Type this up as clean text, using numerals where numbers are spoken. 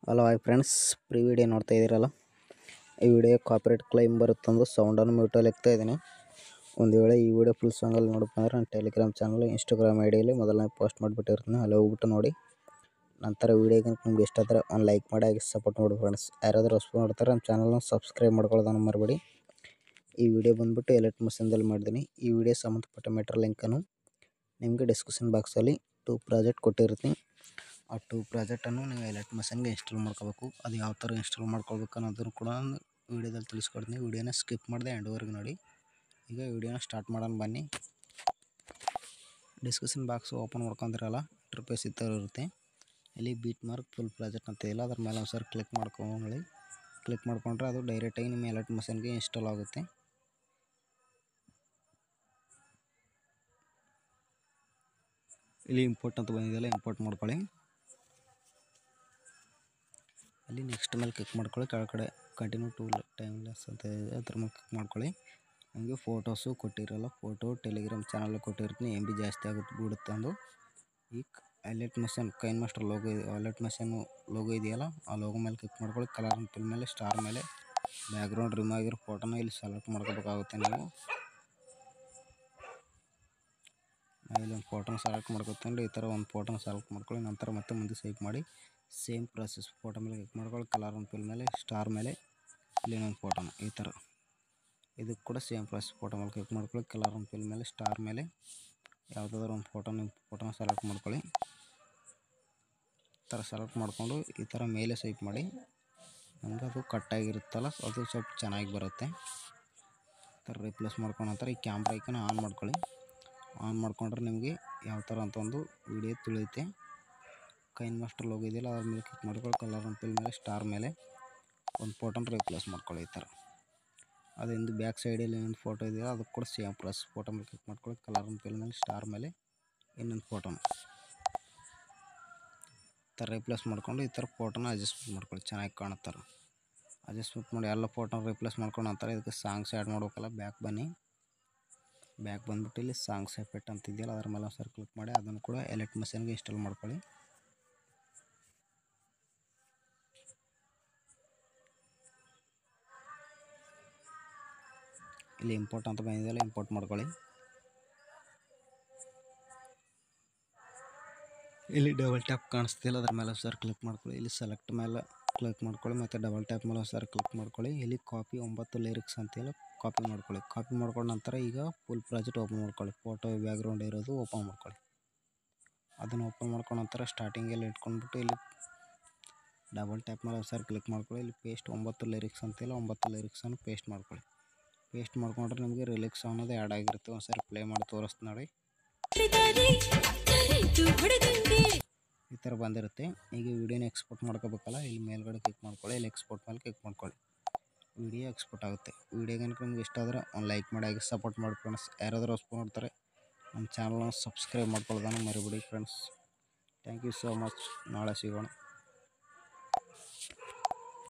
Hello hi friends, ಪ್ರೀ video ನೋಡ್ತಾ ಇದ್ದೀರಲ್ಲ. ಈ ವಿಡಿಯೋ ಕಾಪಿರೈಟ್ ಕ್ಲೈಮ್ ಬರುತ್ತಂದು ಸೌಂಡನ್ನು ಮ್ಯೂಟಲ್ಲಿ ಹಾಕ್ತಾ ಇದ್ದೀನಿ. ಒಂದು ವೇಳೆ ಈ ವಿಡಿಯೋ ಫುಲ್ ಸಾಂಗಲ್ಲಿ ನೋಡಪ್ಪ ಅಂದ್ರೆ ನಾನು ಟೆಲಿಗ್ರಾಮ್ ಚಾನಲ್, ಇನ್ಸ್ಟಾಗ್ರಾಮ್ ಐಡಿಯಲ್ಲಿ ಮೊದಲನೇ ಪೋಸ್ಟ್ ಮಾಡಿಬಿಟ್ಟಿರ್ತೀನಿ. ಅಲ್ಲಿ ಹೋಗ್ಬಿಟ್ಟು ನೋಡಿ. ನಂತರ ವಿಡಿಯೋಗೆ ನಿಮ್ಗೆ ಇಷ್ಟ ಆದರೆ ಒಂದು ಲೈಕ್ ಮಾಡಿ, ಹಾಗೆ ಸಪೋರ್ಟ್ ಮಾಡಿ ಫ್ರೆಂಡ್ಸ್. ಯಾರಾದರೂ ಹೊಸಬರು ನೋಡ್ತಾರೆ ನಮ್ಮ ಚಾನಲ್ನ ಸಬ್ಸ್ಕ್ರೈಬ್ ಮಾಡ್ಕೊಳ್ಳೋದನ್ನು ಮರಿಬೇಡಿ. ಈ ವಿಡಿಯೋ ಬಂದುಬಿಟ್ಟು ಎಲೆಕ್ಟ್ ಮಷೀನ್ದಲ್ಲಿ ಮಾಡಿದ್ದೀನಿ. ಈ ವಿಡಿಯೋ ಸಂಬಂಧಪಟ್ಟ ಮೆಟರ್ ಲಿಂಕನ್ನು ನಿಮಗೆ ಡಿಸ್ಕ್ರಿಪ್ಷನ್ ಬಾಕ್ಸಲ್ಲಿ 2 ಪ್ರಾಜೆಕ್ಟ್ ಕೊಟ್ಟಿರ್ತೀನಿ. ಆ 2 ಪ್ರಾಜೆಕ್ಟನ್ನು ನೀವು ಎಲೆಕ್ಟ್ ಮಷೀನ್ಗೆ ಇನ್ಸ್ಟಾಲ್ ಮಾಡ್ಕೋಬೇಕು. ಅದು ಯಾವ ಥರ ಇನ್ಸ್ಟಾಲ್ ಮಾಡ್ಕೊಳ್ಬೇಕು ಅನ್ನೋದನ್ನು ಕೂಡ ವೀಡಿಯೋದಲ್ಲಿ ತಿಳಿಸ್ಕೊಡ್ತೀನಿ. ವೀಡಿಯೋನ ಸ್ಕಿಪ್ ಮಾಡಿದೆ ಎಂಡ್ವರೆಗೆ ನೋಡಿ. ಈಗ ವೀಡಿಯೋನ ಸ್ಟಾರ್ಟ್ ಮಾಡೋಣ ಬನ್ನಿ. ಡಿಸ್ಕ್ರಿಪ್ಷನ್ ಬಾಕ್ಸ್ ಓಪನ್ ಮಾಡ್ಕೊಂಡಿರಲ್ಲ, ಇಂಟರ್ಫೇಸ್ ಈ ಥರ ಇರುತ್ತೆ. ಇಲ್ಲಿ ಬೀಟ್ ಮಾರ್ಕ್ ಫುಲ್ ಪ್ರಾಜೆಕ್ಟ್ ಅಂತ ಇಲ್ಲ, ಅದ್ರ ಮೇಲೆ ಒಂದ್ಸರಿ ಕ್ಲಿಕ್ ಮಾಡ್ಕೊಳ್ಳಿ. ಕ್ಲಿಕ್ ಮಾಡ್ಕೊಂಡ್ರೆ ಅದು ಡೈರೆಕ್ಟಾಗಿ ನಿಮ್ಮ ಎಲೆಕ್ಟ್ ಮಷೀನ್ಗೆ ಇನ್ಸ್ಟಾಲ್ ಆಗುತ್ತೆ. ಇಲ್ಲಿ ಇಂಪೋರ್ಟ್ ಅಂತ ಬಂದಿದೆಯಲ್ಲ, ಇಂಪೋರ್ಟ್ ಮಾಡ್ಕೊಳ್ಳಿ. ಅಲ್ಲಿ ನೆಕ್ಸ್ಟ್ ಮೇಲೆ ಕ್ಲಿಕ್ ಮಾಡ್ಕೊಳ್ಳಿ. ಕೆಳಗಡೆ ಕಂಟಿನ್ಯೂ ಟು ಟೈಮ್ಲೆಸ್ ಅಂತ ಇದೆ, ಅದ್ರ ಮೇಲೆ ಕ್ಲಿಕ್ ಮಾಡ್ಕೊಳ್ಳಿ. ನಮಗೆ ಫೋಟೋಸು ಕೊಟ್ಟಿರಲ್ಲ, ಫೋಟೋ ಟೆಲಿಗ್ರಾಮ್ ಚಾನಲ್ ಕೊಟ್ಟಿರ್ತೀನಿ. MB ಜಾಸ್ತಿ ಆಗುತ್ತೆ ಬಿಡುತ್ತೆ ಅಂದು. ಈ ಎಲೆಕ್ಟ್ ಮಷೀನ್ ಕೈನ್ ಮಾಸ್ಟರ್ ಲೋಗೋ ಇದೆ, ಎಲೆಕ್ಟ್ ಮಷೀನ್ ಲೋಗೋ ಇದೆಯಲ್ಲ, ಆ ಲೋಗೋ ಮೇಲೆ ಕ್ಲಿಕ್ ಮಾಡ್ಕೊಳ್ಳಿ. ಕಲರ್ ಅಂತ ಮೇಲೆ ಸ್ಟಾರ್ ಮೇಲೆ ಬ್ಯಾಕ್ಗ್ರೌಂಡ್ ರಿಮೂವ್ ಆಗಿರೋ ಫೋಟೋನ ಇಲ್ಲಿ ಸೆಲೆಕ್ಟ್ ಮಾಡ್ಕೋಬೇಕಾಗುತ್ತೆ. ನೀವು ಇಲ್ಲೊಂದು ಫೋಟೋನ ಸೆಲೆಕ್ಟ್ ಮಾಡ್ಕೊತೀನಿ. ಈ ಥರ ಒಂದು ಫೋಟೋನ ಸೆಲೆಕ್ಟ್ ಮಾಡ್ಕೊಳ್ಳಿ. ನಂತರ ಮತ್ತೆ ಮುಂದೆ ಸೇವ್ ಮಾಡಿ ಸೇಮ್ ಪ್ರಾಸೆಸ್ ಫೋಟೋ ಮೇಲೆ ಕ್ಲಿಕ್ ಮಾಡ್ಕೊಳ್ಳಿ. ಕಲರ್ ಅಂತ ಮೇಲೆ ಸ್ಟಾರ್ ಮೇಲೆ ಇಲ್ಲಿ ಇನ್ನೊಂದು ಫೋಟೋನ ಈ ಥರ, ಇದಕ್ಕೆ ಕೂಡ ಸೇಮ್ ಪ್ರಾಸೆಸ್ ಫೋಟೋ ಮೇಲೆ ಕ್ಲಿಕ್ ಮಾಡ್ಕೊಳ್ಳಿ. ಕಲರ್ ಅಂತ ಮೇಲೆ ಸ್ಟಾರ್ ಮೇಲೆ ಯಾವುದಾದ್ರೂ ಒಂದು ಫೋಟೋನ ಸೆಲೆಕ್ಟ್ ಮಾಡ್ಕೊಳ್ಳಿ. ಈ ಥರ ಸೆಲೆಕ್ಟ್ ಮಾಡಿಕೊಂಡು ಈ ಥರ ಮೇಲೆ ಸ್ವೈಪ್ ಮಾಡಿ. ನಮಗೆ ಅದು ಕಟ್ಟಾಗಿರುತ್ತಲ್ಲ, ಅದು ಸ್ವಲ್ಪ ಚೆನ್ನಾಗಿ ಬರುತ್ತೆ. ಈ ಥರ ರಿಪ್ಲೇಸ್ ಮಾಡ್ಕೊಂಡು ನಂತರ ಈ ಕ್ಯಾಮ್ರಾ ಐಕನ್ ಆನ್ ಮಾಡ್ಕೊಳ್ಳಿ. ಆನ್ ಮಾಡ್ಕೊಂಡ್ರೆ ನಿಮಗೆ ಯಾವ ಥರ ಅಂತ ಒಂದು ವಿಡಿಯೋ ತಿಳಿಯುತ್ತೆ. ಕೈನ್ ಮಾಸ್ಟರ್ ಲೋಗೋ ಇದೆಯಲ್ಲ, ಅದ್ರ ಮೇಲೆ ಕ್ಲಿಕ್ ಮಾಡ್ಕೊಳ್ಳಿ. ಕಲರ್ ಅಂತ ಮೇಲೆ ಸ್ಟಾರ್ ಮೇಲೆ ಒಂದು ಫೋಟೋನ ರಿಪ್ಲೇಸ್ ಮಾಡ್ಕೊಳ್ಳಿ. ಈ ಥರ ಅದರಿಂದ ಬ್ಯಾಕ್ ಸೈಡಲ್ಲಿ ಇನ್ನೊಂದು ಫೋಟೋ ಇದೆಯಲ್ಲ, ಅದಕ್ಕೆ ಕೂಡ ಸೇಮ್ ಪ್ರಾಸೆಸ್ ಫೋಟೋ ಮೇಲೆ ಕ್ಲಿಕ್ ಮಾಡ್ಕೊಳ್ಳಿ. ಕಲರ್ ಅಂತ ಮೇಲೆ ಸ್ಟಾರ್ ಮೇಲೆ ಇನ್ನೊಂದು ಫೋಟೋನ ಈ ಥರ ರಿಪ್ಲೇಸ್ ಮಾಡ್ಕೊಂಡು ಈ ಥರ ಫೋಟೋನ ಅಡ್ಜಸ್ಟ್ಮೆಂಟ್ ಮಾಡ್ಕೊಳ್ಳಿ. ಚೆನ್ನಾಗಿ ಕಾಣುತ್ತಾರೆ ಅಡ್ಜಸ್ಟ್ಮೆಂಟ್ ಮಾಡಿ. ಎಲ್ಲ ಫೋಟೋನ ರಿಪ್ಲೇಸ್ ಮಾಡ್ಕೊಂಡು ನಂತರ ಇದಕ್ಕೆ ಸಾಂಗ್ಸ್ ಆ್ಯಡ್ ಮಾಡ್ಬೇಕಲ್ಲ, ಬ್ಯಾಕ್ ಬನ್ನಿ. ಬ್ಯಾಕ್ ಬಂದುಬಿಟ್ಟು ಇಲ್ಲಿ ಸಾಂಗ್ಸ್ ಎಫೆಕ್ಟ್ ಅಂತ ಇದೆಯಲ್ಲ, ಅದ್ರ ಮೇಲೆ ಒಂದ್ಸರಿ ಕ್ಲಿಕ್ ಮಾಡಿ ಅದನ್ನು ಕೂಡ ಎಲೆಕ್ಟ್ ಮಷೀನ್ಗೆ ಇನ್ಸ್ಟಾಲ್ ಮಾಡ್ಕೊಳ್ಳಿ. ಇಲ್ಲಿ ಇಂಪೋರ್ಟ್ ಅಂತ ಬಂದಿದೆಯಲ್ಲ, ಇಂಪೋರ್ಟ್ ಮಾಡ್ಕೊಳ್ಳಿ. ಇಲ್ಲಿ ಡಬಲ್ ಟ್ಯಾಪ್ ಕಾಣಿಸ್ತಿಲ್ಲ, ಅದ್ರ ಮೇಲೆ ಒಂದ್ಸರಿ ಕ್ಲಿಕ್ ಮಾಡ್ಕೊಳ್ಳಿ. ಇಲ್ಲಿ ಸೆಲೆಕ್ಟ್ ಮೇಲೆ ಕ್ಲಿಕ್ ಮಾಡ್ಕೊಳ್ಳಿ, ಮತ್ತು ಡಬಲ್ ಟ್ಯಾಪ್ ಮೇಲೆ ಒಂದ್ಸರಿ ಕ್ಲಿಕ್ ಮಾಡ್ಕೊಳ್ಳಿ. ಇಲ್ಲಿ ಕಾಪಿ 9 ಲಿರಿಕ್ಸ್ ಅಂತೆಲ್ಲ ಕಾಪಿ ಮಾಡ್ಕೊಳ್ಳಿ. ಕಾಪಿ ಮಾಡ್ಕೊಂಡ ನಂತರ ಈಗ ಫುಲ್ ಪ್ರಾಜೆಕ್ಟ್ ಓಪನ್ ಮಾಡ್ಕೊಳ್ಳಿ. ಫೋಟೋ ಬ್ಯಾಕ್ಗ್ರೌಂಡ್ ಇರೋದು ಓಪನ್ ಮಾಡ್ಕೊಳ್ಳಿ. ಅದನ್ನು ಓಪನ್ ಮಾಡ್ಕೊಂಡ ನಂತರ ಸ್ಟಾರ್ಟಿಂಗಲ್ಲಿ ಇಟ್ಕೊಂಡ್ಬಿಟ್ಟು ಇಲ್ಲಿ ಡಬಲ್ ಟ್ಯಾಪ್ ಮೇಲೆ ಒಂದ್ಸರಿ ಕ್ಲಿಕ್ ಮಾಡ್ಕೊಳ್ಳಿ. ಇಲ್ಲಿ ಪೇಸ್ಟ್ 9 ಲಿರಿಕ್ಸ್ ಅಂತೆಲ್ಲ 9 ಲಿರಿಕ್ಸನ್ನು ಪೇಸ್ಟ್ ಮಾಡ್ಕೊಳ್ಳಿ. ಪೇಸ್ಟ್ ಮಾಡ್ಕೊಂಡ್ರೆ ನಿಮಗೆ ರಿಲಿಕ್ಸ್ ಅನ್ನೋದು ಆ್ಯಡ್ ಆಗಿರುತ್ತೆ. ಒಂದ್ಸರಿ ಪ್ಲೇ ಮಾಡಿ ತೋರಿಸ್ತೀನಿ ನೋಡಿ. ಈ ಥರ ಬಂದಿರುತ್ತೆ. ಈಗ ವಿಡಿಯೋನ ಎಕ್ಸ್ಪೋರ್ಟ್ ಮಾಡ್ಕೋಬೇಕಲ್ಲ, ಇಲ್ಲಿ ಮೇಲ್ಗಡೆ ಕ್ಲಿಕ್ ಮಾಡ್ಕೊಳ್ಳಿ. ಇಲ್ಲಿ ಎಕ್ಸ್ಪೋರ್ಟ್ ಮೇಲೆ ಕ್ಲಿಕ್ ಮಾಡ್ಕೊಳ್ಳಿ. ವಿಡಿಯೋ ಎಕ್ಸ್ಪೋರ್ಟ್ ಆಗುತ್ತೆ. ವಿಡಿಯೋಗೆ ನಿಮ್ಗೆ ಇಷ್ಟ ಆದರೆ ಒಂದು ಲೈಕ್ ಮಾಡಿ, ಹಾಗೆ ಸಪೋರ್ಟ್ ಮಾಡಿ ಫ್ರೆಂಡ್ಸ್. ಯಾರಾದರೂ ಹೊಸಬರು ನೋಡ್ತಾರೆ ನಮ್ಮ ಚಾನಲ್ನ ಸಬ್ಸ್ಕ್ರೈಬ್ ಮಾಡ್ಕೊಳ್ಳೋದನ್ನು ಮರಿಬೇಡಿ friends. Thank you so much. ನಾಳೆ ಸಿಗೋಣ.